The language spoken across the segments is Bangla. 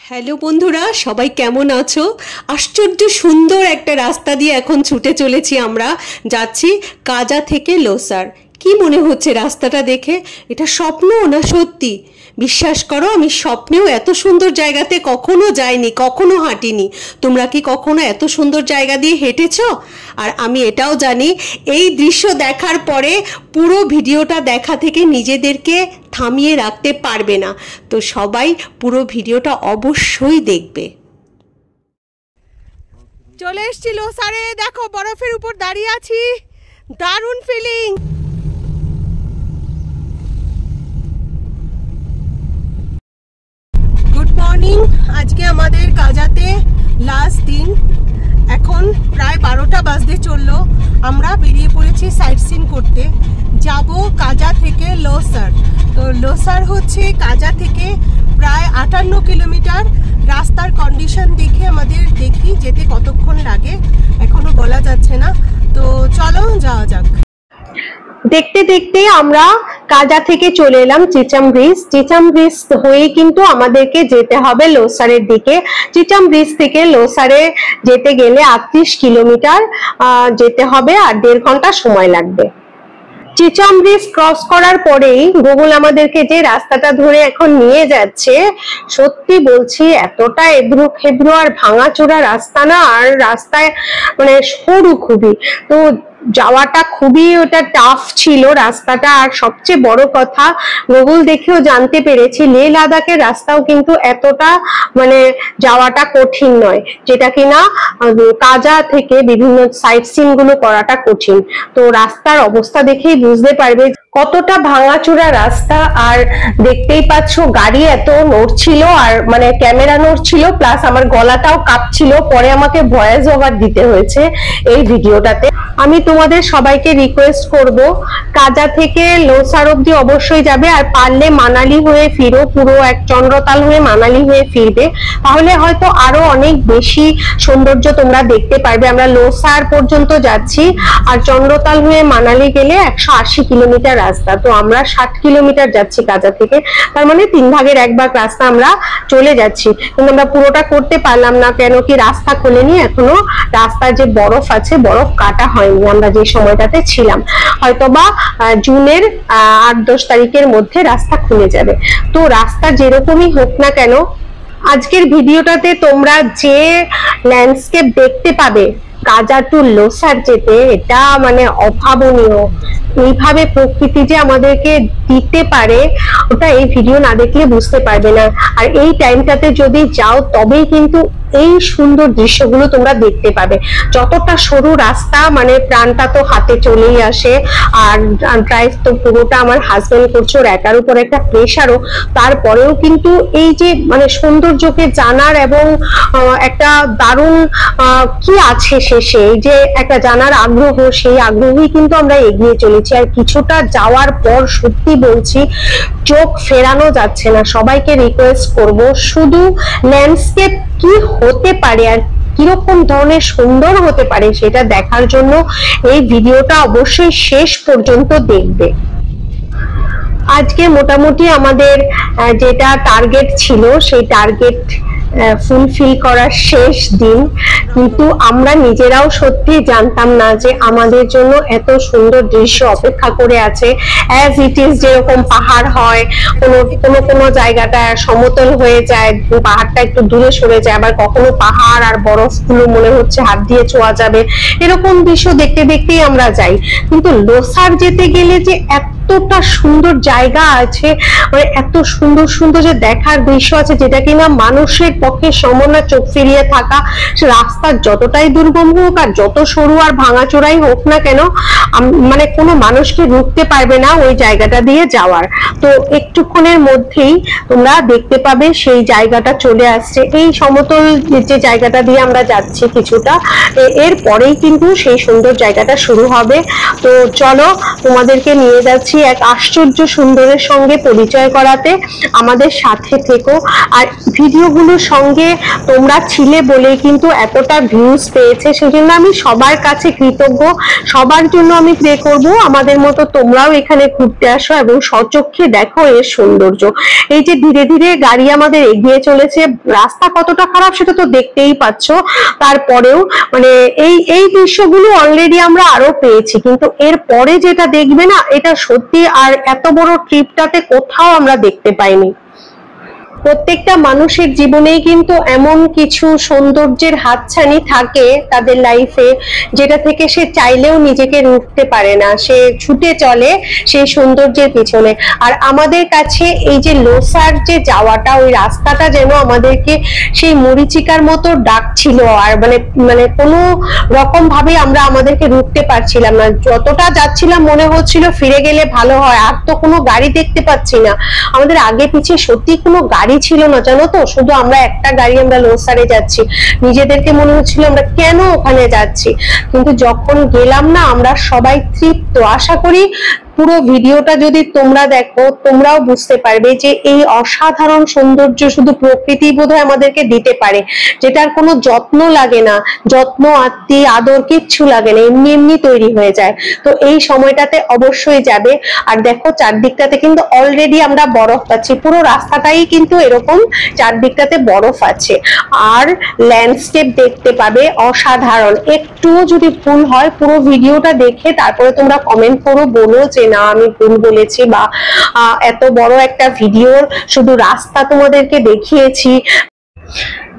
হ্যালো বন্ধুরা, সবাই কেমন আছো? আশ্চর্য সুন্দর একটা রাস্তা দিয়ে এখন ছুটে চলেছি। আমরা যাচ্ছি কাজা থেকে লোসার। কি মনে হচ্ছে রাস্তাটা দেখে? এটা স্বপ্ন না সত্যি? বিশ্বাস করো, আমি স্বপ্নেও এত সুন্দর জায়গাতে কখনো যাইনি, কখনো হাঁটিনি। তোমরা কি কখনো এত সুন্দর জায়গা দিয়ে হেঁটেছো? আর আমি এটাও জানি, এই দৃশ্য দেখার পরে পুরো ভিডিওটা দেখা থেকে নিজেদেরকে থামিয়ে রাখতে পারবে না। তো সবাই পুরো ভিডিওটা অবশ্যই দেখবে। চলে এসেছিল সারে, দেখো বরফের উপর দাঁড়িয়ে আছি, দারুণ ফিলিং। Good morning. আজকে আমাদের কাজাতে লাস্ট দিন। এখন প্রায় 12টা বাজতে চললো। আমরা বেরিয়ে পড়েছি সাইট সিন করতে। যাব কাজা থেকে লোসার। তো লোসার হচ্ছে কাজা থেকে প্রায় 58 কিলোমিটার। রাস্তার কন্ডিশন দেখে আমাদের দেখি যেতে কতক্ষণ লাগে, এখনো বলা যাচ্ছে না। তো চলো যাওয়া যাক। দেখতে দেখতে আমরা কাজা থেকে চলে এলাম চিচাম ব্রিজ। চিচাম ব্রিজ হয়ে কিন্তু আমাদেরকে যেতে হবে লোসারের দিকে। চিচাম ব্রিজ থেকে লোসারে যেতে গেলে 38 কিলোমিটার যেতে হবে, আর 1.5 ঘন্টা সময় লাগবে। চিচাম ব্রিজ ক্রস করার পরেই গুগল আমাদেরকে যে রাস্তাটা ধরে এখন নিয়ে যাচ্ছে, সত্যি বলছি এতটা এবড়ো খেবড়ো আর ভাঙাচোরা রাস্তা না, আর রাস্তায় মানে সরু খুবই। তো যাওয়াটা খুবই ওটা টাফ ছিল রাস্তাটা। আর সবচেয়ে বড় কথা, গুগল দেখেও জানতে পেরেছি লে লাদাখের রাস্তাও কিন্তু এতটা মানে যাওয়াটা কঠিন নয়, যেটা কিনা কাজা থেকে বিভিন্ন সাইট সিন গুলো করাটা কঠিন। তো রাস্তার অবস্থা দেখেই বুঝতে পারবে কতটা ভাঙাচোরা রাস্তা। আর দেখতেই পাচ্ছ গাড়ি এত নড়ছিল, আর মানে ক্যামেরা নড়ছিল, প্লাস আমার গলাটাও কাঁপছিল। পরে আমাকে ভয়েস ওভার দিতে হয়েছে এই ভিডিওটাতে। আমি তোমাদের সবাইকে রিকোয়েস্ট করব, কাজা থেকে লোসার অব্দি অবশ্যই যাবে, আর পারলে মানালি হয়ে ফিরো, পুরো এক চন্দ্রতাল হয়ে মানালি হয়ে ফিরবে, তাহলে হয়তো আরো অনেক বেশি সৌন্দর্য তোমরা দেখতে পারবে। আমরা লোসার পর্যন্ত যাচ্ছি, আর চন্দ্রতাল হয়ে মানালি গেলে 180 কিলোমিটার রাস্তা। তো আমরা 60 কিলোমিটার যাচ্ছি কাজা থেকে, তার মানে 3 ভাগের 1 ভাগ রাস্তা আমরা চলে যাচ্ছি। কিন্তু আমরা পুরোটা করতে পারলাম না, কেন কি রাস্তা খোলেনি এখনো। রাস্তার যে বরফ আছে, বরফ কাটা হয়নি আমরা যে সময়টাতে ছিলাম। হয়তোবা জুনের 8-10 তারিখের মধ্যে রাস্তা খুলে যাবে। তো রাস্তা যেরকমই হোক না কেন, আজকের ভিডিওটাতে তোমরা যে ল্যান্ডস্কেপ দেখতে পাবে কাজা টু লোসার যেতে, এটা মানে অভাবনীয়। এইভাবে প্রকৃতি যে আমাদেরকে দিতে পারে, ওটা এই ভিডিও না দেখলে বুঝতে পারবে না। আর এই টাইমটাতে যদি যাও, তবেই কিন্তু এই সুন্দর দৃশ্যগুলো তোমরা দেখতে পাবে। যতটা সরু রাস্তা, মানে প্রাণটা তো হাতে চলেই আসে। আর ড্রাইভ তো পুরোটা আমার হাজবেন্ড করছে, ওর একার উপর একটা প্রেশারও। তারপরেও কিন্তু এই যে মানে সৌন্দর্যকে জানার এবং একটা দারুণ কি আছে শেষে, এই যে একটা জানার আগ্রহ, সেই আগ্রহই কিন্তু আমরা এগিয়ে চলেছি। আর কিছুটা যাওয়ার পর সত্যি বলছি, চোখ ফেরানো যাচ্ছে না। সবাইকে রিকোয়েস্ট করব, শুধু ল্যান্ডস্কেপ কি হতে পারে আর কিরকম ধরনের সুন্দর হতে পারে সেটা দেখার জন্য এই ভিডিওটা অবশ্যই শেষ পর্যন্ত দেখবে। আজকে মোটামুটি আমাদের যেটা টার্গেট ছিল, সেই টার্গেট ফুলফিল করার শেষ দিন। কিন্তু আমরা নিজেরাও সত্যি জানতাম না যে আমাদের জন্য এত সুন্দর দৃশ্য অপেক্ষা করে আছে। অ্যাজ ইট ইজ যেরকম পাহাড় হয়, কোনো জায়গাটা সমতল হয়ে যায়, পাহাড়টা একটু দূরে সরে যায়, আবার কখনো পাহাড় আর বরফগুলো মনে হচ্ছে হাত দিয়ে ছোঁয়া যাবে, এরকম দৃশ্য দেখতে দেখতেই আমরা যাই। কিন্তু লোসার যেতে গেলে যে এতটা সুন্দর জায়গা আছে, মানে এত সুন্দর সুন্দর যে দেখার দৃশ্য আছে, যেটা কিনা মানুষের পক্ষে সম্ভব না চোখ ফিরিয়ে থাকা। রাস্তা যতটাই দুর্গম হোক আর যত সরু আর ভাঙাচোরাই হোক না কেন, মানে কোনো মানুষকে রুখতে পারবে না ওই জায়গাটা দিয়ে যাওয়ার। তো একটুক্ষণের মধ্যেই তোমরা দেখতে পাবে সেই জায়গাটা চলে আসছে। এই সমতল যে জায়গাটা দিয়ে আমরা যাচ্ছি কিছুটা, এর পরেই কিন্তু সেই সুন্দর জায়গাটা শুরু হবে। তো চলো, তোমাদেরকে নিয়ে যাচ্ছি এক আশ্চর্য সুন্দরের সঙ্গে পরিচয় করাতে। আমাদের সাথে থেকো, আর ভিডিওগুলোর সঙ্গে তোমরা ছিলে বলেই কিন্তু এতটা ভিউজ পেয়েছে, সেজন্য আমি সবার কাছে কৃতজ্ঞ। সবার জন্য আমি প্রে করব আমাদের মতো তোমরাও এখানে ঘুরতে আসো এবং স্বচক্ষে দেখো এর সৌন্দর্য। এই যে ধীরে ধীরে গাড়ি আমাদের এগিয়ে চলেছে, রাস্তা কতটা খারাপ সেটা তো দেখতেই পাচ্ছ, তারপরেও মানে এই এই দৃশ্যগুলো অলরেডি আমরা আরো পেয়েছি, কিন্তু এর পরে যেটা দেখবে না, এটা সত্যি আর এত বড় ট্রিপটাতে কোথাও আমরা দেখতে পাইনি। প্রত্যেকটা মানুষের জীবনেই কিন্তু এমন কিছু সৌন্দর্যের হাতছানি থাকে তাদের লাইফে, যেটা থেকে সে চাইলেও নিজেকে রুখতে পারে না, সে ছুটে চলে সেই সৌন্দর্যের পিছনে। আর আমাদের কাছে এই যে লোসার যে যাওয়াটা, ওই রাস্তাটা যেন আমাদেরকে সেই মরিচিকার মতো ডাকছিল, আর মানে মানে কোনো রকম ভাবে আমরা আমাদেরকে রুখতে পারছিলাম না। যতটা যাচ্ছিলাম মনে হচ্ছিল ফিরে গেলে ভালো হয়, আর তো কোনো গাড়ি দেখতে পাচ্ছি না। আমাদের আগে পিছিয়ে সত্যি কোনো গাড়ি ছিল না, জানো তো, শুধু আমরা একটা গাড়ি, আমরা লোসারে যাচ্ছি। নিজেদেরকে মনে হচ্ছিল আমরা কেন ওখানে যাচ্ছি, কিন্তু যখন গেলাম না আমরা সবাই তৃপ্ত। আশা করি পুরো ভিডিওটা যদি তোমরা দেখো তোমরাও বুঝতে পারবে যে এই অসাধারণ সৌন্দর্য শুধু প্রকৃতি বোধহয় আমাদেরকে দিতে পারে, যেটার কোনো যত্ন লাগে না, যত্ন আত্মি আদর কিচ্ছু লাগে না, এমনি এমনি তৈরি হয়ে যায়। তো এই সময়টাতে অবশ্যই যাবে। আর দেখো চারদিকটাতে কিন্তু অলরেডি আমরা বরফ পাচ্ছি, পুরো রাস্তাটাই কিন্তু এরকম চারদিকটাতে বরফ আছে, আর ল্যান্ডস্কেপ দেখতে পাবে অসাধারণ। একটুও যদি ভুল হয় পুরো ভিডিওটা দেখে তারপরে তোমরা কমেন্ট করো, বলো যে না আমি ভুল বলেছি, বা এত বড় একটা ভিডিওর শুধু রাস্তা তোমাদেরকে দেখিয়েছি।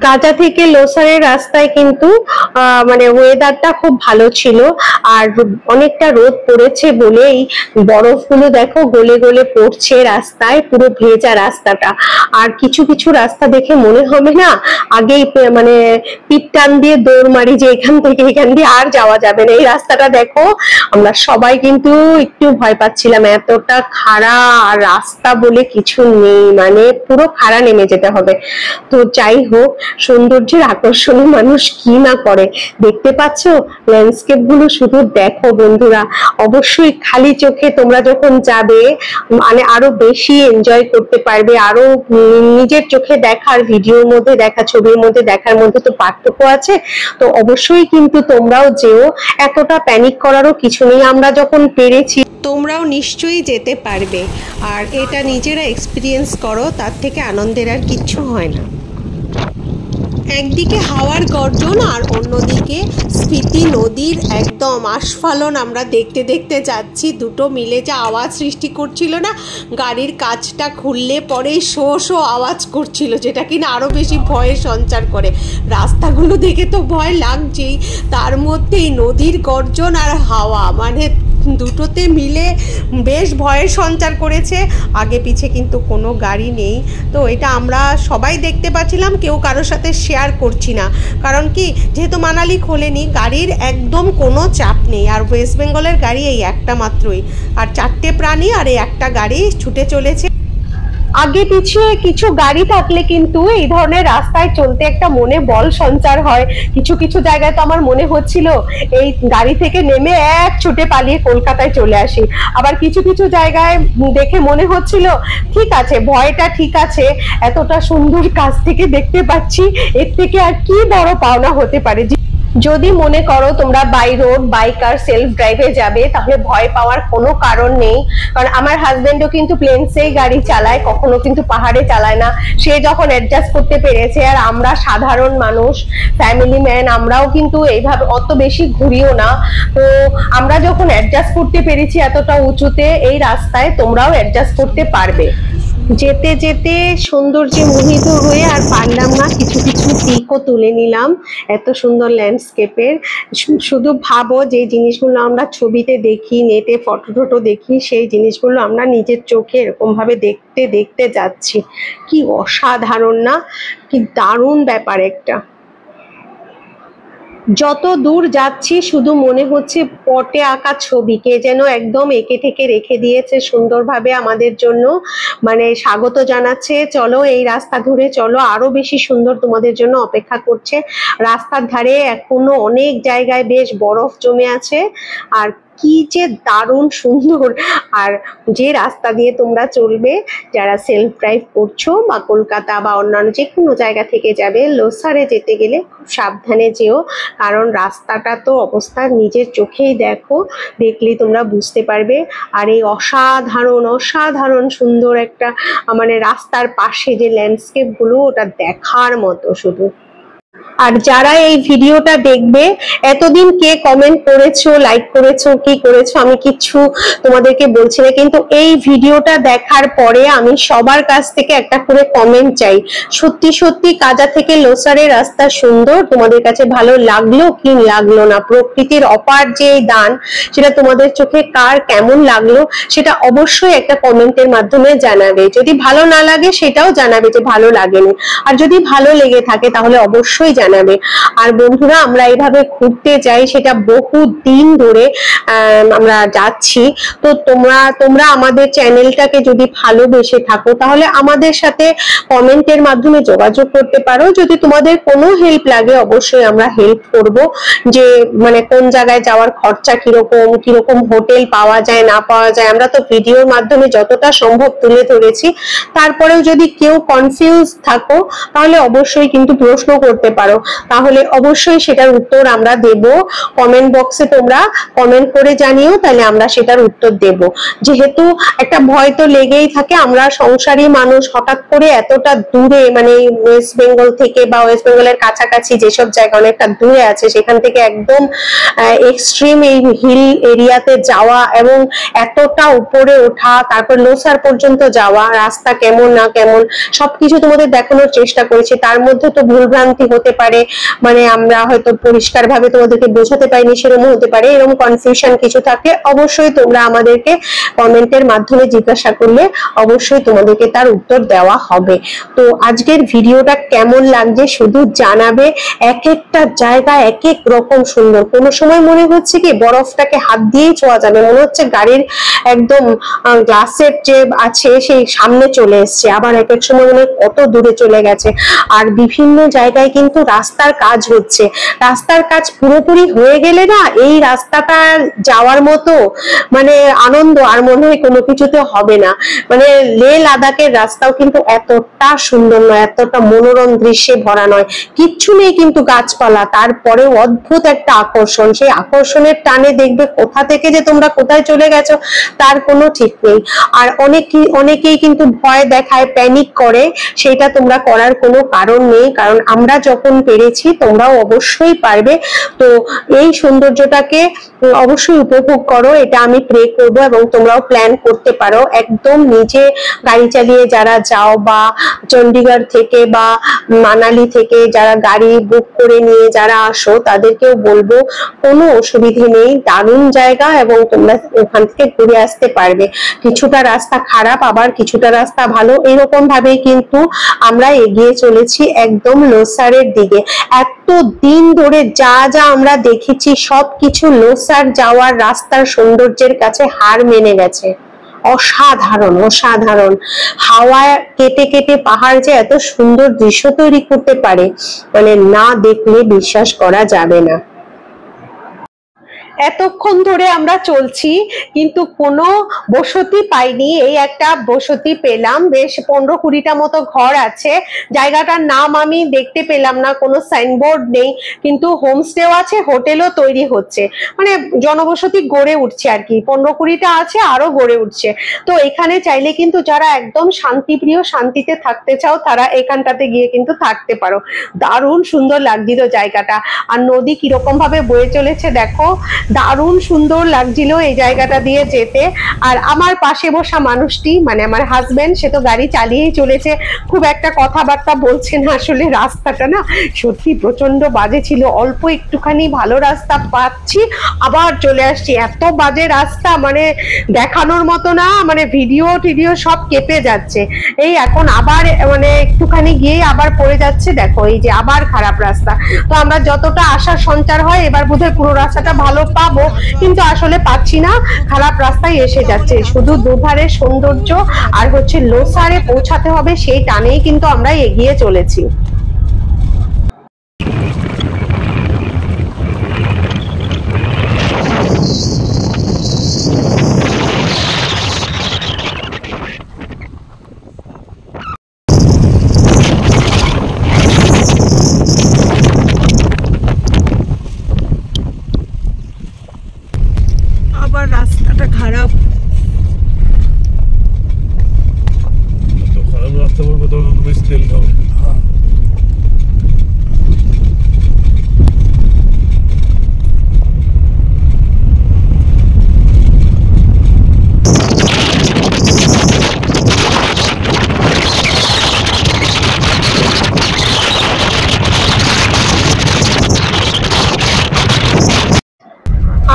কাজা থেকে লোসারের রাস্তায় কিন্তু মানে ওয়েদারটা খুব ভালো ছিল, আর অনেকটা রোদ পড়েছে বলেই বরফগুলো দেখো গলে গলে পড়ছে রাস্তায়, পুরো ভেজা রাস্তাটা। আর কিছু কিছু রাস্তা দেখে মনে হবে না আগেই মানে পিঠ টান দিয়ে দৌড় মারি যে এখান থেকে এখান দিয়ে আর যাওয়া যাবে না। এই রাস্তাটা দেখো, আমরা সবাই কিন্তু একটু ভয় পাচ্ছিলাম, এতটা খাড়া, আর রাস্তা বলে কিছু নেই, মানে পুরো খাড়া নেমে যেতে হবে। তো যাই হোক, সৌন্দর্যের আকর্ষণে মানুষ কি না করে। দেখতে পাচ্ছ ল্যান্ডস্কেপ গুলো, শুধু দেখো বন্ধুরা। অবশ্যই খালি চোখে তোমরা যখন যাবে মানে আরো বেশি এনজয় করতে পারবে, আরো নিজের চোখে দেখার, ভিডিওর মধ্যে দেখা, ছবির মধ্যে দেখার মধ্যে তো পার্থক্য আছে। তো অবশ্যই কিন্তু তোমরাও যেও, এতটা প্যানিক করারও কিছু নেই। আমরা যখন পেরেছি তোমরাও নিশ্চয়ই যেতে পারবে, আর এটা নিজেরা এক্সপিরিয়েন্স করো, তার থেকে আনন্দের আর কিচ্ছু হয় না। একদিকে হাওয়ার গর্জন আর অন্যদিকে স্পিতি নদীর একদম আস্ফালন আমরা দেখতে দেখতে যাচ্ছি। দুটো মিলে যা আওয়াজ সৃষ্টি করছিল না, গাড়ির কাঁচটা খুললে পরে শো শো আওয়াজ করছিল, যেটা কিনা আরও বেশি ভয়ের সঞ্চার করে। রাস্তাগুলো দেখে তো ভয় লাগছেই, তার মধ্যে নদীর গর্জন আর হাওয়া, মানে দুটোতে মিলে বেশ ভয়ের সঞ্চার করেছে। আগে পিছে কিন্তু কোনো গাড়ি নেই, তো এটা আমরা সবাই দেখতে পাচ্ছিলাম, কেউ কারোর সাথে শেয়ার করছি না, কারণ কি যেহেতু মানালি খোলেনি, গাড়ির একদম কোনো চাপ নেই। আর ওয়েস্ট বেঙ্গলের গাড়ি এই একটা মাত্রই, আর চারটে প্রাণী আর এই একটা গাড়ি ছুটে চলেছে। আগে পিছিয়ে কিছু গাড়ি থাকলে কিন্তু এই ধরনের রাস্তায় চলতে একটা মনে বল সঞ্চার হয়। কিছু কিছু জায়গায় তো আমার মনে হচ্ছিল এই গাড়ি থেকে নেমে এক ছুটে পালিয়ে কলকাতায় চলে আসি। আবার কিছু কিছু জায়গায় দেখে মনে হচ্ছিল ঠিক আছে, ভয়টা ঠিক আছে, এতটা সুন্দর কাছ থেকে দেখতে পাচ্ছি, এর থেকে আর কি বড় পাওনা হতে পারে। যদি মনে করো তোমরা বাই রোড, বাইক আর সেলফ ড্রাইভে যাবে, তাহলে ভয় পাওয়ার কোনো কারণ নেই। কারণ আমার হাজবেন্ডও কিন্তু প্লেনসেই গাড়ি চালায়, কখনো কিন্তু পাহাড়ে চালায় না। সে যখন অ্যাডজাস্ট করতে পেরেছে, আর আমরা সাধারণ মানুষ, ফ্যামিলি ম্যান, আমরাও কিন্তু এইভাবে অত বেশি ঘুরিও না, তো আমরা যখন অ্যাডজাস্ট করতে পেরেছি এতটা উঁচুতে এই রাস্তায়, তোমরাও অ্যাডজাস্ট করতে পারবে। যেতে যেতে সৌন্দর্যে মোহিত হয়ে আর পারলাম না, কিছু কিছু পিকও তুলে নিলাম এত সুন্দর ল্যান্ডস্কেপের। শুধু ভাবো যে জিনিসগুলো আমরা ছবিতে দেখি, নেটে ফটো টটো দেখি, সেই জিনিসগুলো আমরা নিজের চোখে এরকম ভাবে দেখতে দেখতে যাচ্ছি। কি অসাধারণ না, কি দারুণ ব্যাপার একটা। যত দূর যাচ্ছি শুধু মনে হচ্ছে পটে আঁকা ছবি, কে যেন একদম এঁকে ঠেকে রেখে দিয়েছে সুন্দরভাবে আমাদের জন্য, মানে স্বাগত জানাচ্ছে, চলো এই রাস্তা ধরে চলো, আরো বেশি সুন্দর তোমাদের জন্য অপেক্ষা করছে। রাস্তার ধারে এখনো অনেক জায়গায় বেশ বরফ জমে আছে, আর কি যে দারুণ সুন্দর। আর যে রাস্তা দিয়ে তোমরা চলবে, যারা সেলফ ড্রাইভ করছো বা কলকাতা বা অন্যান্য যে কোনো জায়গা থেকে যাবে, লোসারে যেতে গেলে খুব সাবধানে যেও, কারণ রাস্তাটা তো অবস্থা নিজের চোখেই দেখো, দেখলেই তোমরা বুঝতে পারবে। আর এই অসাধারণ অসাধারণ সুন্দর একটা মানে রাস্তার পাশে যে ল্যান্ডস্কেপ গুলো, ওটা দেখার মতো শুধু। আর যারা এই ভিডিওটা দেখবে, এতদিন কে কমেন্ট করেছো, লাইক করেছো, কি করেছো আমি কিছু তোমাদেরকে বলছি না, কিন্তু এই ভিডিওটা দেখার পরে আমি সবার কাছ থেকে একটা করে কমেন্ট চাই। সত্যি সত্যি কাজা থেকে লোসারের রাস্তা সুন্দর, তোমাদের কাছে ভালো লাগলো কি লাগলো না, প্রকৃতির অপার যে দান সেটা তোমাদের চোখে কার কেমন লাগলো সেটা অবশ্যই একটা কমেন্টের মাধ্যমে জানাবে। যদি ভালো না লাগে সেটাও জানাবে যে ভালো লাগেনি, আর যদি ভালো লেগে থাকে তাহলে অবশ্যই জানাবে। আর বন্ধুরা, আমরা এইভাবে ঘুরতে যাই, সেটা বহু দিন ধরে আমরা যাচ্ছি। তো তোমরা আমাদের চ্যানেলটাকে যদি ভালোবেসে থাকো তাহলে আমাদের সাথে কমেন্টের মাধ্যমে যোগাযোগ করতে পারো। যদি তোমাদের কোনো হেল্প লাগে অবশ্যই আমরা হেল্প করব, যে মানে কোন জায়গায় যাওয়ার খরচা কিরকম, কিরকম হোটেল পাওয়া যায় না পাওয়া যায়, আমরা তো ভিডিওর মাধ্যমে যতটা সম্ভব তুলে ধরেছি। তারপরেও যদি কেউ কনফিউজ থাকো তাহলে অবশ্যই কিন্তু প্রশ্ন করতে পারো, তাহলে অবশ্যই সেটার উত্তর আমরা দেব। কমেন্ট বক্সে তোমরা কমেন্ট করে জানিও, তাহলে আমরা সেটার উত্তর দেব। যেহেতু একটা ভয় তো লেগেই থাকে, আমরা সংসারী মানুষ, হঠাৎ করে এতটা দূরে মানে ওয়েস্ট বেঙ্গল থেকে বা ওয়েস্ট বেঙ্গলের কাছাকাছি যেসব জায়গা অনেকটা দূরে আছে সেখান থেকে একদম এক্সট্রিম এই হিল এরিয়াতে যাওয়া এবং এতটা উপরে ওঠা, তারপর লোসার পর্যন্ত যাওয়া, রাস্তা কেমন না কেমন সবকিছু তোমাদের দেখানোর চেষ্টা করেছি। তার মধ্যে তো ভুলভ্রান্তি হতে পারে, মানে আমরা হয়তো পরিষ্কার ভাবে তোমাদেরকে বোঝাতে পারিনি, সেরকম হতে পারে। এরকম কনফিউশন কিছু থাকলে অবশ্যই তোমরা আমাদেরকে কমেন্টের মাধ্যমে জিজ্ঞাসা করলে অবশ্যই তোমাদেরকে তার উত্তর দেওয়া হবে। তো আজকের ভিডিওটা কেমন লাগছে শুধু জানাবে। এক একটা জায়গা এক এক রকম সুন্দর। কোনো সময় মনে হচ্ছে কি বরফটাকে হাত দিয়েই ছোঁয়া যাবে, মনে হচ্ছে গাড়ির একদম গ্লাসের যে আছে সেই সামনে চলে এসছে, আবার এক এক সময় মনে হয় কত দূরে চলে গেছে। আর বিভিন্ন জায়গায় কিন্তু রাস্তার কাজ হচ্ছে, রাস্তার কাজ পুরোপুরি হয়ে গেলে না এই রাস্তাটা যাওয়ার মতো মানে আনন্দ আর মনে হয় কোনো কিছুতে হবে না। মানে লে লাদাখের রাস্তাও কিন্তু এতটা সুন্দর নয়, এতটা মনোরম দৃশ্যে ভরা নয়, কিচ্ছু নেই কিন্তু গাছপালা, তারপরে অদ্ভুত একটা আকর্ষণ। সেই আকর্ষণের টানে দেখবে কোথা থেকে যে তোমরা কোথায় চলে গেছো তার কোনো ঠিক নেই। আর অনেকেই কিন্তু ভয় দেখায়, প্যানিক করে, সেটা তোমরা করার কোনো কারণ নেই, কারণ আমরা যখন পেরেছি তোমরাও অবশ্যই পারবে। তো এই সৌন্দর্যটাকে অবশ্যই উপভোগ করো, এটা আমি প্রে করব, এবং তোমরাও প্ল্যান করতে পারো। একদম নিজে গাড়ি চালিয়ে যারা যাও বা চণ্ডীগড় থেকে বা মানালি থেকে যারা গাড়ি বুক করে নিয়ে যারা আসো তাদেরকেও বলবো কোনো অসুবিধে নেই, দারুণ জায়গা এবং তোমরা ওখান থেকে ঘুরে আসতে পারবে। কিছুটা রাস্তা খারাপ, আবার কিছুটা রাস্তা ভালো, এরকম ভাবে কিন্তু আমরা এগিয়ে চলেছি একদম লোসারের দিকে। এত দিন ধরে যা যা আমরা দেখেছি সবকিছু লোসার যাওয়ার রাস্তার সৌন্দর্যের কাছে হার মেনে গেছে। অসাধারণ অসাধারণ। হাওয়া কেটে কেটে পাহাড় যে এত সুন্দর দৃশ্য তৈরি করতে পারে মানে না দেখলে বিশ্বাস করা যাবে না। এতক্ষণ ধরে আমরা চলছি কিন্তু কোনো বসতি পাইনি, এই একটা বসতি পেলাম, বেশ 15-20টা মতো ঘর আছে। জায়গাটার নাম আমি দেখতে পেলাম না, কোনো সাইনবোর্ড নেই, কিন্তু হোমস্টেও আছে, হোটেলও তৈরি হচ্ছে, মানে জনবসতি গড়ে উঠছে আর কি। 15-20টা আছে, আরো গড়ে উঠছে। তো এখানে চাইলে কিন্তু যারা একদম শান্তিপ্রিয়, শান্তিতে থাকতে চাও তারা এখানটাতে গিয়ে কিন্তু থাকতে পারো। দারুণ সুন্দর লাগছিল জায়গাটা, আর নদী কিরকম ভাবে বয়ে চলেছে দেখো, দারুণ সুন্দর লাগছিল এই জায়গাটা দিয়ে যেতে। আর আমার পাশে বসা মানুষটি মানে আমার হাজবেন্ড, সে তো গাড়ি চালিয়েই চলেছে, খুব একটা কথাবার্তা বলছে না। আসলে রাস্তাটা না সত্যি প্রচন্ড বাজে ছিল, অল্প একটুখানি ভালো রাস্তা পাচ্ছি আবার চলে আসছি, এত বাজে রাস্তা মানে দেখানোর মতো না, মানে ভিডিও টিডিও সব কেঁপে যাচ্ছে। এই এখন আবার মানে একটুখানি গিয়েই আবার পড়ে যাচ্ছে, দেখো এই যে আবার খারাপ রাস্তা। তো আমরা যতটা আশার সঞ্চার হয় এবার বোধহয় পুরো রাস্তাটা ভালো পাবো, কিন্তু আসলে পাচ্ছি না, খারাপ রাস্তায় এসে যাচ্ছে। শুধু দুধারের সৌন্দর্য আর হচ্ছে লোসারে পৌঁছাতে হবে সেই টানেই কিন্তু আমরা এগিয়ে চলেছি।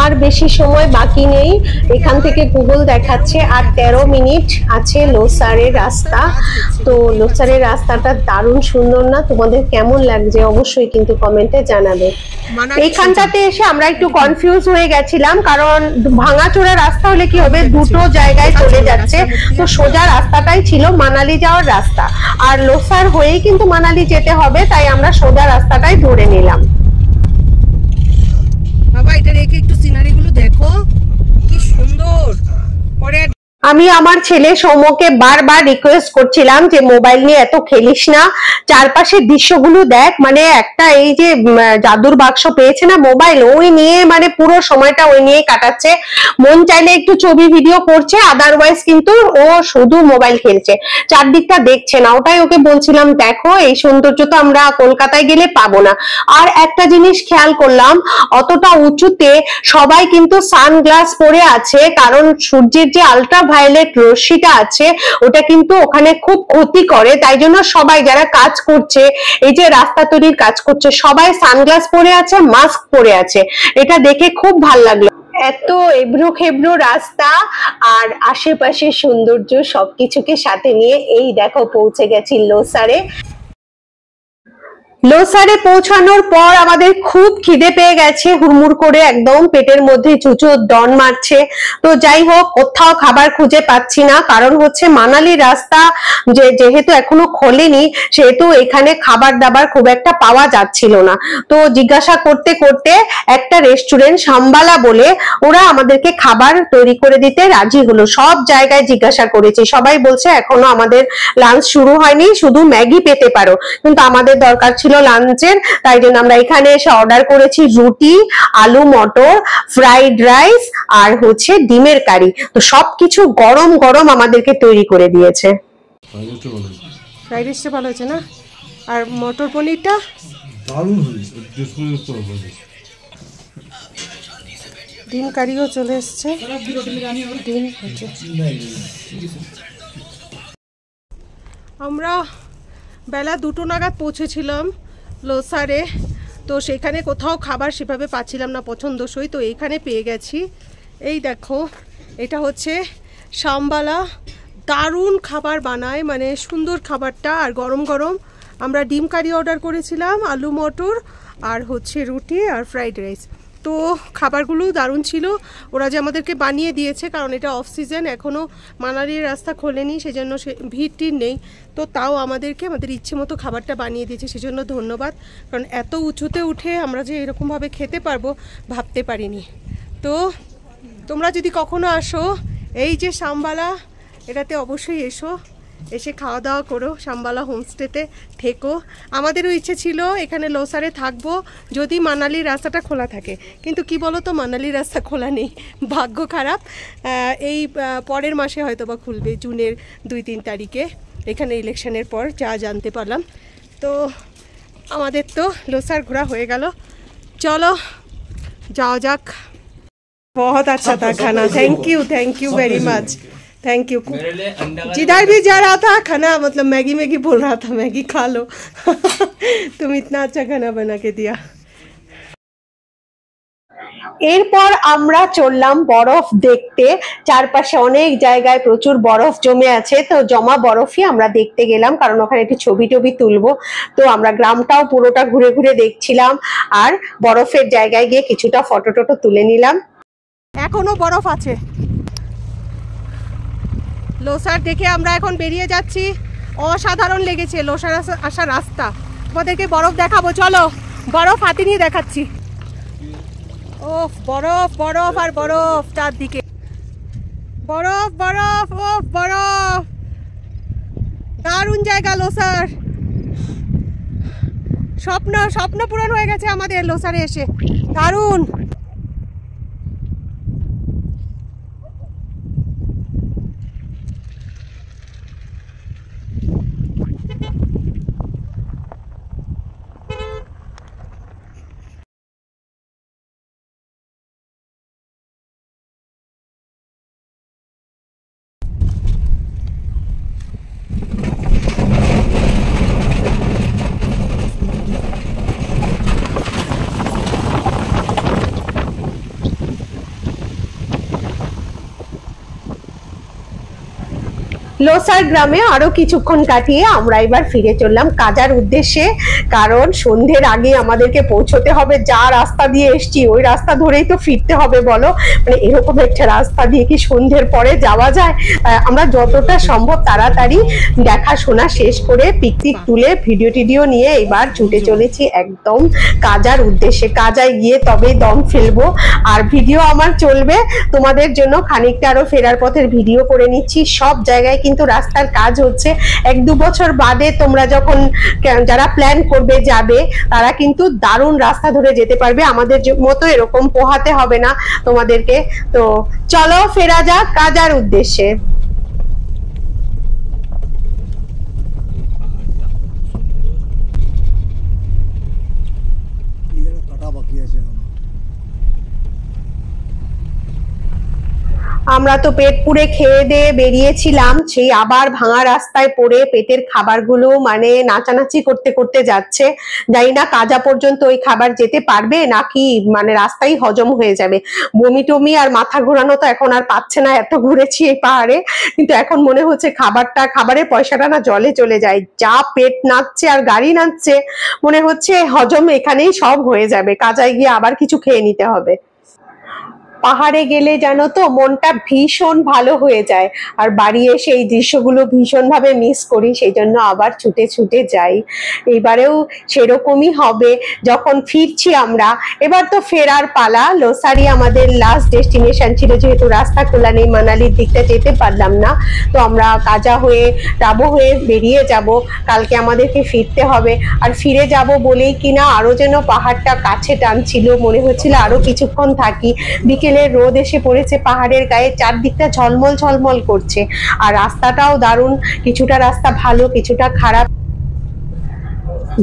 আর বেশি সময় বাকি নেই, এখান থেকে গুগল দেখাচ্ছে আর 13 মিনিট আছে লোসারের রাস্তা। তো লোসারের রাস্তাটা দারুণ সুন্দর না? তোমাদের কেমন লাগছে অবশ্যই কিন্তু কমেন্টে জানাবে। এইখানটাতে এসে আমরা একটু কনফিউজ হয়ে গেছিলাম, কারণ ভাঙাচোরা রাস্তা হলে কি হবে, দুটো জায়গায় চলে যাচ্ছে। তো সোজা রাস্তাটাই ছিল মানালি যাওয়ার রাস্তা, আর লোসার হয়েই কিন্তু মানালি যেতে হবে, তাই আমরা সোজা রাস্তাটাই ধরে নিলাম। বাবা এটা রেখে একটু সিনারি গুলো দেখো কি সুন্দর। পরে আমি আমার ছেলে সৌম্যকে বারবার রিকোয়েস্ট করছিলাম যে মোবাইল নিয়ে এত খেলিস না, চারপাশের দৃশ্যগুলো দেখ। মানে একটা এই যে জাদুর বাক্স পেয়েছে না মোবাইল, ওই নিয়ে মানে পুরো সময়টা ওই নিয়ে কাটাচ্ছে। মন চাইলে একটু ছবি ভিডিও করছে, আদারওয়াইজ কিন্তু ও শুধু মোবাইল খেলছে, চারদিকটা দেখছে না। ওটাই ওকে বলছিলাম দেখো এই সৌন্দর্য তো আমরা কলকাতায় গেলে পাবো না। আর একটা জিনিস খেয়াল করলাম, অতটা উঁচুতে সবাই কিন্তু সানগ্লাস পরে আছে, কারণ সূর্যের যে আলট্রা ভায়োলেট রশ্মিটা আছে ওটা কিন্তু ওখানে খুব ক্ষতি করে। তাই জন্য সবাই যারা কাজ করছে, এই যে রাস্তা তৈরির কাজ করছে, সবাই সানগ্লাস পরে আছে, মাস্ক পরে আছে। এটা দেখে খুব ভালো লাগলো। এত এবড়ো খেবড়ো রাস্তা আর আশেপাশের সৌন্দর্য সবকিছুকে সাথে নিয়ে এই দেখো পৌঁছে গেছি লোসারে। লোসারে পৌঁছানোর পর আমাদের খুব খিদে পেয়ে গেছে, হুড়মুড় করে একদম পেটের মধ্যে চুচো দন মারছে। তো যাই হোক, কোথাও খাবার খুঁজে পাচ্ছি না, কারণ হচ্ছে মানালির রাস্তা যেহেতু এখনো খোলেনি, সেহেতু এখানে খাবার দাবার খুব একটা পাওয়া যাচ্ছিল না। তো জিজ্ঞাসা করতে করতে একটা রেস্টুরেন্ট সাম্বালা বলে, ওরা আমাদেরকে খাবার তৈরি করে দিতে রাজি হলো। সব জায়গায় জিজ্ঞাসা করেছি, সবাই বলছে এখনো আমাদের লাঞ্চ শুরু হয়নি, শুধু ম্যাগি পেতে পারো। কিন্তু আমাদের দরকার ছিল লাঞ্চের, তাই জন্য আমরা এখানে এসে অর্ডার করেছি রুটি, আলু মটর, ফ্রাইড রাইস আর হচ্ছে ডিমের কারি। তো সবকিছু গরম গরম আমাদেরকে তৈরি করে দিয়েছে। ফ্রাইড রাইসটা ভালো হয়েছে না? আর মটর পনিরটা দারুণ হয়েছে, ডিম কারিও চলে এসছে। ডিম হচ্ছে। আমরা বেলা 2টো নাগাদ পৌঁছেছিলাম লোসারে। তো সেখানে কোথাও খাবার সেভাবে পাচ্ছিলাম না পছন্দসই, তো এইখানে পেয়ে গেছি। এই দেখো, এটা হচ্ছে সাম্বালা। দারুণ খাবার বানায়, মানে সুন্দর খাবারটা, আর গরম গরম। আমরা ডিম কারি অর্ডার করেছিলাম, আলু মটর আর হচ্ছে রুটি আর ফ্রাইড রাইস। তো খাবারগুলো দারুণ ছিল। ওরা যে আমাদেরকে বানিয়ে দিয়েছে, কারণ এটা অফ সিজন, এখনও মানালির রাস্তা খোলেনি, সেজন্য ভিড় নেই। তো তাও আমাদের ইচ্ছে মতো খাবারটা বানিয়ে দিয়েছে, সেজন্য ধন্যবাদ। কারণ এত উঁচুতে উঠে আমরা যে এরকমভাবে খেতে পারবো ভাবতে পারিনি। তো তোমরা যদি কখনো আসো এই যে সাম্বালা, এটাতে অবশ্যই এসো, এসে খাওয়া দাওয়া করো, সাম্বালা হোমস্টেতে থেকো। আমাদেরও ইচ্ছে ছিল এখানে লোসারে থাকবো যদি মানালির রাস্তাটা খোলা থাকে, কিন্তু কি বলো তো, মানালির রাস্তা খোলা নেই, ভাগ্য খারাপ। এই পরের মাসে হয়তো বা খুলবে, জুনের 2-3 তারিখে, এখানে ইলেকশনের পর যা জানতে পারলাম। তো আমাদের তো লোসার ঘোরা হয়ে গেল, চলো যাওয়া যাক। बहुत अच्छा था खाना, thank you very much, thank you. जिधर भी जा रहा था खाना, मतलब मैगी मैगी बोल रहा था, मैगी खा लो। तुम इतना अच्छा खाना बना के दिया। এরপর আমরা চললাম বরফ দেখতে। চারপাশে অনেক জায়গায় প্রচুর বরফ জমে আছে, তো জমা বরফই আমরা দেখতে গেলাম, কারণ ওখানে একটু ছবি টবি তুলবো। তো আমরা গ্রামটাও পুরোটা ঘুরে ঘুরে দেখছিলাম, আর বরফের জায়গায় গিয়ে কিছুটা ফটো টটো তুলে নিলাম। এখনো বরফ আছে। লোসার দেখে আমরা এখন বেরিয়ে যাচ্ছি। অসাধারণ লেগেছে লোসার আসার রাস্তা। তোমাদেরকে বরফ দেখাবো, চলো বরফ হাতে নিয়ে দেখাচ্ছি। ওফ, বরফ বরফ আর বরফ, চারদিকে বরফ বরফ, ওফ বরফ। দারুণ জায়গা লোসার, স্বপ্ন পূরণ হয়ে গেছে আমাদের লোসারে এসে, দারুণ। লোসার গ্রামে আরো কিছুক্ষণ কাটিয়ে আমরা এবার ফিরে চললাম কাজার উদ্দেশ্যে, কারণ সন্ধ্যের আগে আমাদেরকে পৌঁছতে হবে। যা রাস্তা দিয়ে এসছি ওই রাস্তা ধরেই তো ফিরতে হবে বলো, মানে এরকম একটা রাস্তা দিয়ে কি সন্ধ্যের পরে যাওয়া যায়? আমরা যতটা সম্ভব তাড়াতাড়ি দেখাশোনা শেষ করে পিকনিক তুলে ভিডিও টিডিও নিয়ে এবার ছুটে চলেছি একদম কাজার উদ্দেশ্যে। কাজায় গিয়ে তবেই দম ফেলবো, আর ভিডিও আমার চলবে তোমাদের জন্য। খানিকটা আরো ফেরার পথের ভিডিও করে নিচ্ছি। সব জায়গায় কিন্তু রাস্তার কাজ হচ্ছে। 1-2 বছর বাদে তোমরা যখন যারা প্ল্যান করবে যাবে, তারা কিন্তু দারুণ রাস্তা ধরে যেতে পারবে। আমাদের মতো এরকম পোহাতে হবে না তোমাদেরকে। তো চলো ফেরা যাক কাজার উদ্দেশ্যে। কাটা বাকি আছে। আমরা তো পেট পুড়ে খেয়ে দিয়ে বেরিয়েছিলাম, সেই আবার ভাঙা রাস্তায় পড়ে পেটের খাবারগুলো মানে নাচানাচি করতে করতে যাচ্ছে। জানি না কাজা পর্যন্ত ওই খাবার যেতে পারবে নাকি মানে রাস্তায় হজম হয়ে যাবে। বমি টমি আর মাথা ঘোরানো তো এখন আর পাচ্ছে না, এত ঘুরেছি এই পাহাড়ে। কিন্তু এখন মনে হচ্ছে খাবারের পয়সাটা না জলে চলে যায়। যা পেট নাচছে আর গাড়ি নাচছে, মনে হচ্ছে হজম এখানেই সব হয়ে যাবে। কাজায় গিয়ে আবার কিছু খেয়ে নিতে হবে। পাহাড়ে গেলে জানো তো মনটা ভীষণ ভালো হয়ে যায়, আর বাড়ি এসে এই দৃশ্যগুলো ভীষণ ভাবে মিস করি, সেই জন্য আবার ছুটে ছুটে যাই। এবারেও সেরকমই হবে যখন ফিরছি আমরা। এবার তো ফেরার পালা। লোসারি আমাদের লাস্ট ডেস্টিনেশন ছিল, যেহেতু রাস্তা খোলা নেই, মানালির দিকটা যেতে পারলাম না। তো আমরা কাজা হয়ে টাবো হয়ে বেরিয়ে যাব। কালকে আমাদেরকে ফিরতে হবে, আর ফিরে যাব বলেই কিনা আরো যেন পাহাড়টা কাছে টানছিল, মনে হচ্ছিল আরো কিছুক্ষণ থাকি। বিকেলের রোদ এসে পড়েছে পাহাড়ের গায়ে, চারদিকটা ঝলমল ঝলমল করছে, আর রাস্তাটাও দারুণ। কিছুটা রাস্তা ভালো, কিছুটা খারাপ।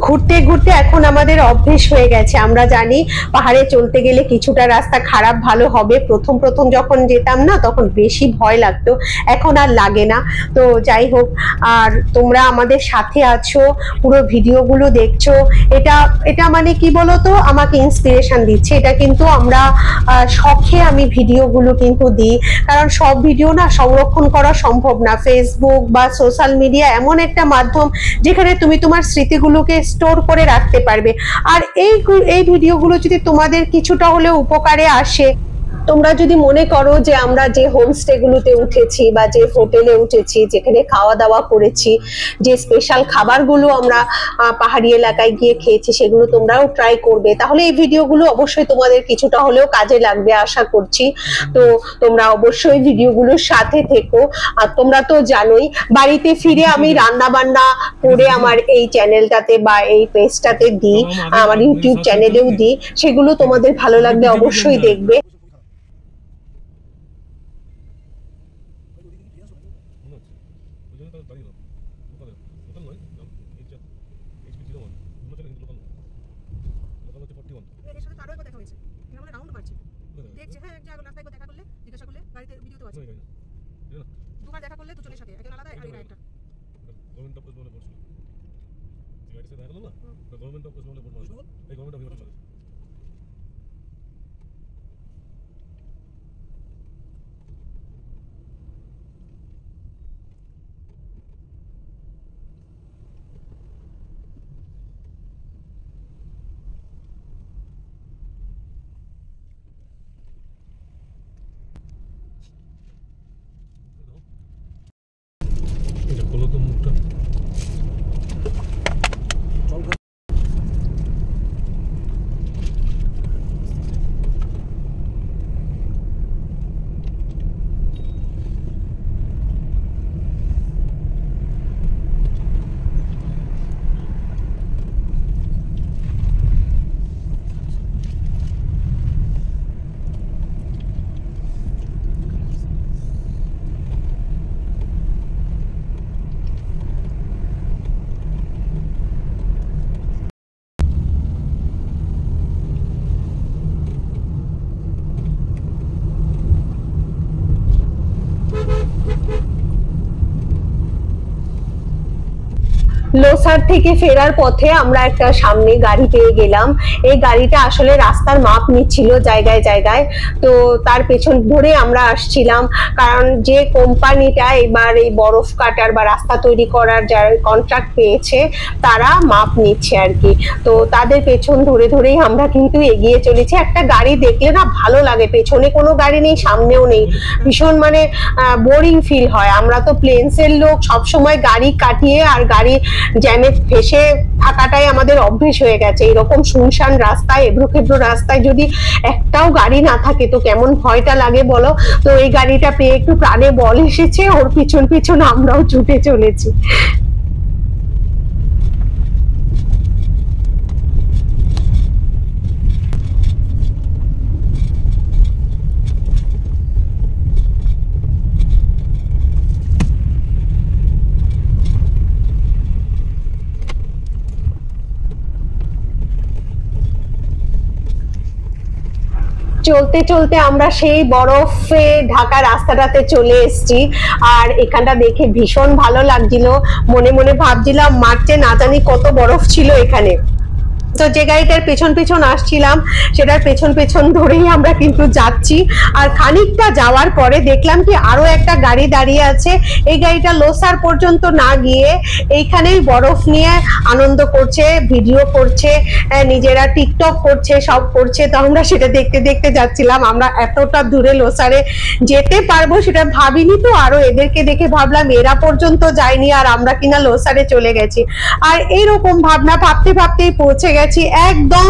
ঘুরতে ঘুরতে এখন আমাদের অভ্যেস হয়ে গেছে। আমরা জানি পাহাড়ে চলতে গেলে কিছুটা রাস্তা খারাপ ভালো হবে। প্রথম প্রথম যখন যেতাম না তখন বেশি ভয় লাগতো, এখন আর লাগে না। তো যাই হোক, আর তোমরা আমাদের সাথে আছো, পুরো ভিডিওগুলো দেখছো, এটা মানে কি বলতো, আমাকে ইন্সপিরেশন দিচ্ছে। এটা কিন্তু আমরা শখে আমি ভিডিওগুলো কিন্তু দিই, কারণ সব ভিডিও না সংরক্ষণ করা সম্ভব না। ফেসবুক বা সোশ্যাল মিডিয়া এমন একটা মাধ্যম যেখানে তুমি তোমার স্মৃতিগুলোকে স্টোর করে রাখতে পারবে। আর এই ভিডিওগুলো যদি তোমাদের কিছুটা হলেও উপকারে আসে, তোমরা যদি মনে করো যে আমরা যে হোমস্টে গুলোতে উঠেছি বা যে হোটেলে উঠেছি, যেখানে খাওয়া দাওয়া করেছি, যে স্পেশাল খাবারগুলো আমরা পাহাড়ি এলাকায় গিয়ে খেয়েছি, সেগুলো তোমরাও ট্রাই করবে, তাহলে এই ভিডিওগুলো অবশ্যই তোমাদের কিছুটা হলেও কাজে লাগবে আশা করছি। তো তোমরা অবশ্যই ভিডিওগুলোর সাথে থেকো। আর তোমরা তো জানোই বাড়িতে ফিরে আমি রান্না বান্না করে আমার এই চ্যানেলটাতে বা এই পেজটাতে দিই, আমার ইউটিউব চ্যানেলেও দিই। সেগুলো তোমাদের ভালো লাগবে, অবশ্যই দেখবে। দুবার দেখা করলে দুজনের সাথে, একজন আলাদা আর একটা গভর্নমেন্ট অফিস বলে পড়ছিল। গাড়িতে দেখা হলো না, গভর্নমেন্ট অফিস বলে পড়ছিল। এই গভর্নমেন্ট অফিস খোলো তো মুখটা। লোসার থেকে ফেরার পথে আমরা একটা সামনে গাড়ি পেয়ে গেলাম। এই গাড়িটা আসলে রাস্তার মাপ নিচ্ছিল জায়গায় জায়গায়, তো তার পেছন ধরে আমরা আসছিলাম, কারণ যে কোম্পানিটা এবার এই বরফ কাটার বা রাস্তা তৈরি করার যার কন্ট্রাক্ট পেয়েছে তারা মাপ নিচ্ছে আর কি। তো তাদের পেছন ধরে ধরেই আমরা কিন্তু এগিয়ে চলেছি। একটা গাড়ি দেখলে না ভালো লাগে, পেছনে কোনো গাড়ি নেই সামনেও নেই, ভীষণ মানে বোরিং ফিল হয়। আমরা তো প্লেন্সের লোক, সবসময় গাড়ি কাটিয়ে আর গাড়ি জ্যামে ফেসে থাকাটাই আমাদের অভ্যেস হয়ে গেছে। এরকম শুনশান রাস্তায়, এবড়ো খেবড়ো রাস্তায় যদি একটাও গাড়ি না থাকে তো কেমন ভয়টা লাগে বলো। তো এই গাড়িটা পেয়ে একটু প্রাণে বল এসেছে, ওর পিছন পিছন আমরাও ছুটে চলেছি। চলতে চলতে আমরা সেই বরফে ঢাকা রাস্তাটাতে চলে এসেছি। আর এখানটা দেখে ভীষণ ভালো লাগছিল, মনে মনে ভাবছিলাম মার্চে না জানি কত বরফ ছিল এখানে। তো যে গাড়িটার পেছন পেছন আসছিলাম সেটার পেছন পেছন ধরেই আমরা কিন্তু যাচ্ছি। আর খানিকটা যাওয়ার পরে দেখলাম কি আরো একটা গাড়ি দাঁড়িয়ে আছে। এই গাড়িটা লোসার পর্যন্ত না গিয়ে এইখানেই বরফ নিয়ে আনন্দ করছে, ভিডিও করছে, নিজেরা টিকটক করছে, সব করছে। তো আমরা সেটা দেখতে দেখতে যাচ্ছিলাম। আমরা এতটা দূরে লোসারে যেতে পারবো সেটা ভাবিনি, তো আরো এদেরকে দেখে ভাবলাম এরা পর্যন্ত যায়নি আর আমরা কিনা লোসারে চলে গেছি। আর এইরকম ভাবনা ভাবতে ভাবতেই পৌঁছে গেছি একদম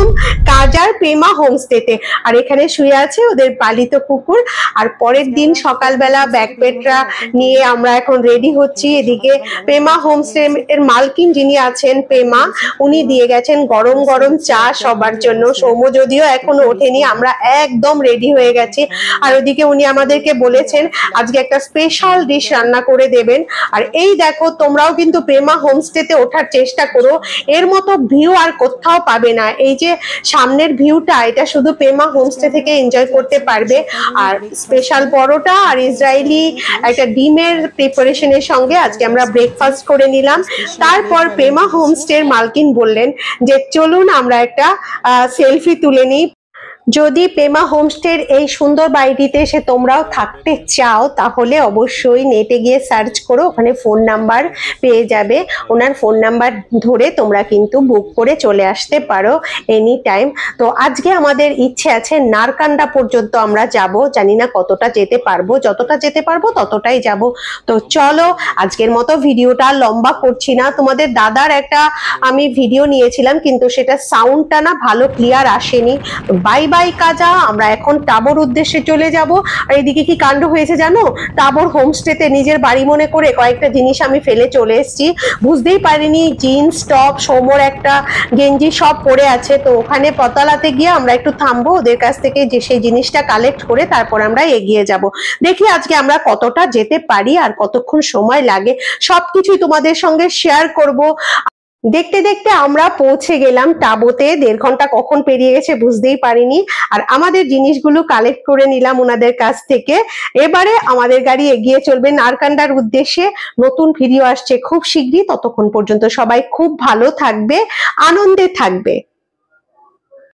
কাজার পেমা হোমস্টেতে। আর এখানে শুয়ে আছে ওদের পালিত কুকুর। আর পরের দিন সকালবেলা ব্যাকপ্যাকরা নিয়ে আমরা এখন রেডি হচ্ছি। এদিকে পেমা হোমস্টে এর মালকিন যিনি আছেন পেমা, উনি দিয়ে গেছেন গরম গরম চা সবার জন্য। সৌম্য যদিও এখনো ওঠেনি, আমরা একদম রেডি হয়ে গেছি। আর ওদিকে উনি আমাদেরকে বলেছেন আজকে একটা স্পেশাল ডিশ রান্না করে দেবেন। আর এই দেখো, তোমরাও কিন্তু পেমা হোমস্টেতে ওঠার চেষ্টা করো, এর মতো ভিউ আর কোথাও পাবে না। এই যে সামনের ভিউটা, এটা শুধু পেমা হোমস্টে থেকে এনজয় করতে পারবে। আর স্পেশাল পরোটা আর ইসরায়েলি একটা ডিমের প্রিপারেশনের সঙ্গে আজকে আমরা ব্রেকফাস্ট করে নিলাম। তারপর পেমা হোমস্টের মালকিন বললেন যে চলুন আমরা একটা সেলফি তুলে নিই। যদি পেমা হোমস্টের এই সুন্দর বাড়িটিতে এসে তোমরাও থাকতে চাও তাহলে অবশ্যই নেটে গিয়ে সার্চ করো, ওখানে ফোন নাম্বার পেয়ে যাবে। ওনার ফোন নাম্বার ধরে তোমরা কিন্তু বুক করে চলে আসতে পারো এনি টাইম। তো আজকে আমাদের ইচ্ছে আছে নারকান্ডা পর্যন্ত আমরা যাব, জানি না কতটা যেতে পারবো, যতটা যেতে পারবো ততটাই যাব। তো চলো, আজকের মতো ভিডিওটা লম্বা করছি না। তোমাদের দাদার একটা আমি ভিডিও নিয়েছিলাম কিন্তু সেটা সাউন্ডটা না ভালো ক্লিয়ার আসেনি। বাই বাই কাজা, আমরা এখন টাবর উদ্দেশ্যে চলে যাব। আর এদিকে কি কাণ্ড হয়েছে জানো, টাবর হোমস্টেতে নিজের বাড়ি মনে করে কয়েকটা জিনিস আমি ফেলে চলে এসেছি। বুঝতেই পারিনি জিন্স টপ সোমর একটা গেঞ্জি সব পড়ে আছে। তো ওখানে পতালাতে গিয়ে আমরা একটু থামবো, ওদের কাছ থেকে যে সেই জিনিসটা কালেক্ট করে তারপর আমরা এগিয়ে যাব। দেখি আজকে আমরা কতটা যেতে পারি আর কতক্ষণ সময় লাগে, সবকিছুই তোমাদের সঙ্গে শেয়ার করব। দেখতে দেখতে আমরা পৌঁছে গেলাম টাবোতে। 1.5 ঘন্টা কখন পেরিয়ে গেছে বুঝতেই পারিনি। আর আমাদের জিনিসগুলো কালেক্ট করে নিলাম ওনাদের কাছ থেকে। এবারে আমাদের গাড়ি এগিয়ে চলবে নারকান্ডার উদ্দেশ্যে। নতুন ভিডিও আসছে খুব শীঘ্রই, ততক্ষণ পর্যন্ত সবাই খুব ভালো থাকবে, আনন্দে থাকবে।